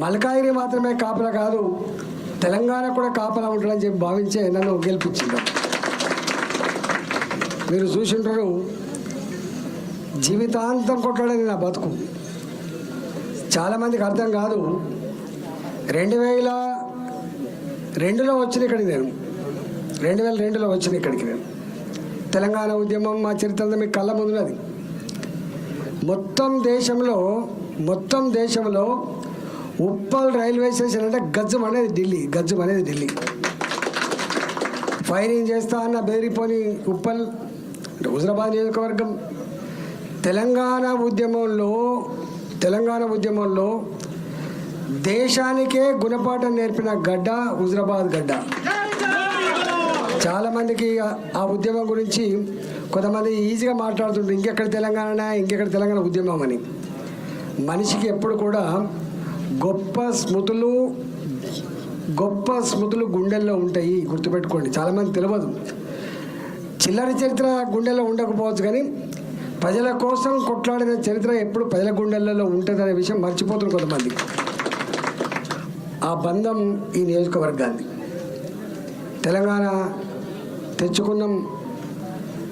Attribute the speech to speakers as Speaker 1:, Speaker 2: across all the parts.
Speaker 1: మల్కాయిరి మాత్రమే కాపలా కాదు, తెలంగాణ కూడా కాపలా ఉంటాడని చెప్పి భావించే నన్ను గెలిపించింది. మీరు చూసింటారు, జీవితాంతం కొట్లాడని నా బతుకు. చాలామందికి అర్థం కాదు. 2002లో వచ్చిన ఇక్కడికి నేను 2002లో వచ్చిన ఇక్కడికి నేను తెలంగాణ ఉద్యమం మా చరిత్ర మీకు కళ్ళ ముందున్నది. మొత్తం దేశంలో ఉప్పల్ రైల్వే స్టేషన్ అంటే గజ్జం అనేది ఢిల్లీ. ఫైరింగ్ చేస్తా అన్న బెదిరిపోని ఉప్పల్ అంటే హుజరాబాద్ నియోజకవర్గం. తెలంగాణ ఉద్యమంలో దేశానికే గుణపాఠం నేర్పిన గడ్డ హుజరాబాద్ గడ్డ. చాలామందికి ఆ ఉద్యమం గురించి కొంతమంది ఈజీగా మాట్లాడుతుంటారు, ఇంకెక్కడ తెలంగాణ ఉద్యమం అని. మనిషికి ఎప్పుడు కూడా గొప్ప స్మృతులు గుండెల్లో ఉంటాయి, గుర్తుపెట్టుకోండి. చాలామంది తెలియదు. చిల్లర చరిత్ర గుండెల్లో ఉండకపోవచ్చు, కానీ ప్రజల కోసం కొట్లాడిన చరిత్ర ఎప్పుడు ప్రజల గుండెలలో ఉంటుందనే విషయం మర్చిపోతున్నారు కొంతమంది. ఆ బంధం ఈ నియోజకవర్గాన్ని తెలంగాణ తెచ్చుకున్నాం.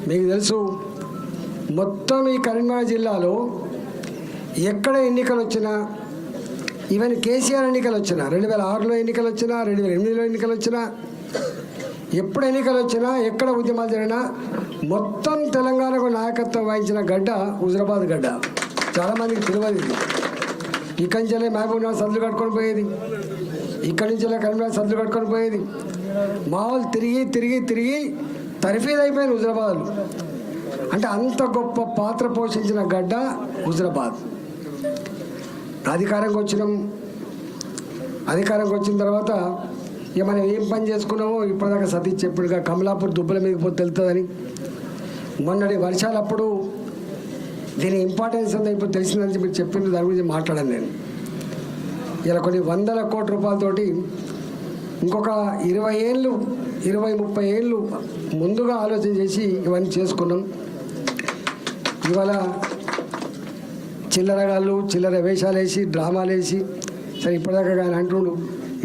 Speaker 1: మీకు తెలుసు, మొత్తం ఈ కరీంనగర్ జిల్లాలో ఎక్కడ ఎన్నికలు వచ్చినా, ఈవెన్ కేసీఆర్ ఎన్నికలు వచ్చినా, 2006లో ఎన్నికలు వచ్చినా, 2008లో ఎన్నికలు వచ్చినా, ఎప్పుడు ఎన్నికలు వచ్చినా, ఎక్కడ ఉద్యమాలు జరిగినా మొత్తం తెలంగాణకు నాయకత్వం వహించిన గడ్డ హుజరాబాద్ గడ్డ. చాలామందికి తెలియదు. ఇక్కడి నుంచెల్లే మహబూబ్నగర్ సద్దులు కట్టుకొని పోయేది, ఇక్కడి నుంచెల్లే కరీంనగర్ సద్దులు కట్టుకొని పోయేది. మామూలు తిరిగి తర్ఫీదు అయిపోయింది హుజరాబాద్. అంటే అంత గొప్ప పాత్ర పోషించిన గడ్డ హుజరాబాద్. అధికారంకి వచ్చిన తర్వాత ఇక మనం ఏం పని చేసుకున్నామో ఇప్పటిదాకా సతీష్ చెప్పుడుగా కమలాపూర్ దుబ్బల మీద పోతే తెలుస్తుందని. మొన్నటి వర్షాలప్పుడు దీని ఇంపార్టెన్స్ అంతా ఇప్పుడు తెలిసిందని చెప్పి చెప్పింది, దాని గురించి మాట్లాడాను నేను. ఇలా కొన్ని 100 కోట్ల రూపాయలతోటి ఇంకొక 20-30 ఏళ్ళు ముందుగా ఆలోచన చేసి ఇవన్నీ చేసుకున్నాం. ఇవాళ చిల్లర వేషాలు వేసి డ్రామాలు వేసి, సరే ఇప్పటిదాకా ఆయన అంటుండు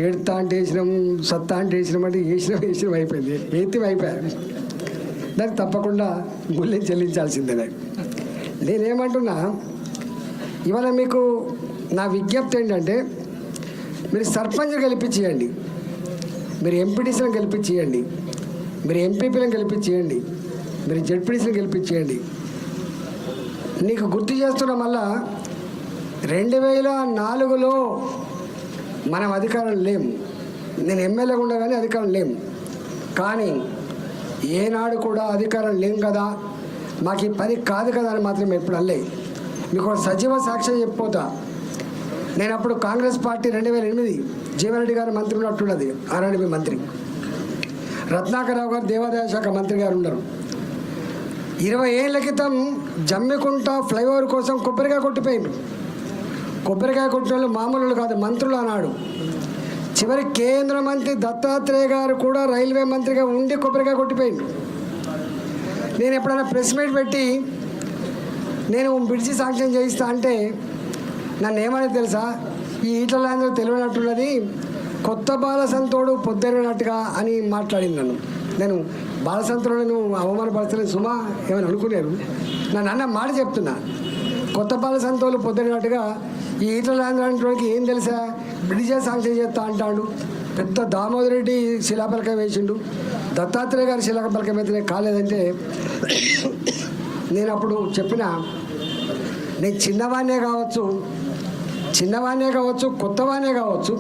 Speaker 1: ఏడుతా అంటే వేసినాం, సత్తా అంటే వేసినాం, అంటే వేసినాం అయిపోయింది, అయిపోయాయి. దానికి తప్పకుండా మూల్యం చెల్లించాల్సిందే. నేనేమంటున్నా, ఇవాళ మీకు నా విజ్ఞప్తి ఏంటంటే, మీరు సర్పంచ్ గెలిపించేయండి, మీరు ఎంపీటీసీలను గెలిపించేయండి, మీరు ఎంపీపీలను గెలిపించేయండి, మీరు జెడ్పీటీసీలను గెలిపించేయండి. నీకు గుర్తు చేస్తున్న మళ్ళా 2004లో మనం అధికారం లేము. నేను ఎమ్మెల్యేగా ఉండగానే అధికారం లేము. కానీ ఏనాడు కూడా అధికారం లేం కదా, మాకు ఈ పని కాదు కదా అని మాత్రం ఎప్పుడు అల్లే. మీకు ఒక సజీవ సాక్ష్యం చెప్పిపోతా. నేను అప్పుడు కాంగ్రెస్ పార్టీ 2008 జీవన్రెడ్డి గారు మంత్రి ఉన్నట్టున్నది, ఆర్ఎండ్బి మంత్రి. రత్నాకరరావు గారు దేవాదాయ శాఖ మంత్రి గారు ఉన్నారు. 20 ఏళ్ల క్రితం జమ్మికుంట ఫ్లైఓవర్ కోసం కొబ్బరికాయ కొట్టిపోయింది. కొబ్బరికాయ కొట్టిన వాళ్ళు మామూలు కాదు, మంత్రులు అన్నాడు. చివరి కేంద్ర మంత్రి దత్తాత్రేయ గారు కూడా రైల్వే మంత్రిగా ఉండి కొబ్బరికాయ కొట్టిపోయింది. నేను ఎప్పుడైనా ప్రెస్ మీట్ పెట్టి నేను బ్రిడ్జి శాంక్షన్ చేయిస్తా అంటే నన్ను ఏమనేది తెలుసా, ఈ ఈటలందరూ తెలియనట్టున్నది, కొత్త బాలసంతోడు పొద్దున్నట్టుగా అని మాట్లాడింది నన్ను. నేను బాలసంతోడు నువ్వు అవమానపరచలేదు సుమా ఏమని అనుకున్నారు. నన్ను అన్న మాట చెప్తున్నా, కొత్త బాలసంతోడు పొద్దున్నట్టుగా ఈ ఈటలందరికి ఏం తెలుసా, బ్రిడ్జి శాంక్షన్ చేస్తా అంటాడు. పెద్ద దామోదర్ రెడ్డి శిలాపలకం వేసిండు, దత్తాత్రేయ గారి శిలాపలకం అయితే కాలేదంటే నేను అప్పుడు చెప్పిన, నేను చిన్నవాణ్ణే కావచ్చు కొత్తవాణ్ణే కావచ్చు,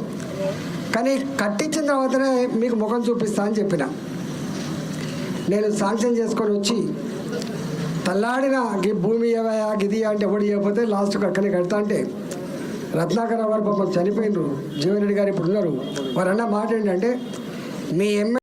Speaker 1: కానీ కట్టించిన తర్వాతనే మీకు ముఖం చూపిస్తా అని చెప్పిన. నేను శాంక్షన్ చేసుకొని వచ్చి తల్లాడిన భూమి గిది అంటే ఎవడు ఇవ్వకపోతే లాస్ట్కి అక్కడే కడతా అంటే రత్నాకరరావు గారు పాపం చనిపోయినారు, జీవన్రెడ్డి గారు ఇప్పుడు ఉన్నారు. వారు అన్న మాట ఏంటంటే, మీ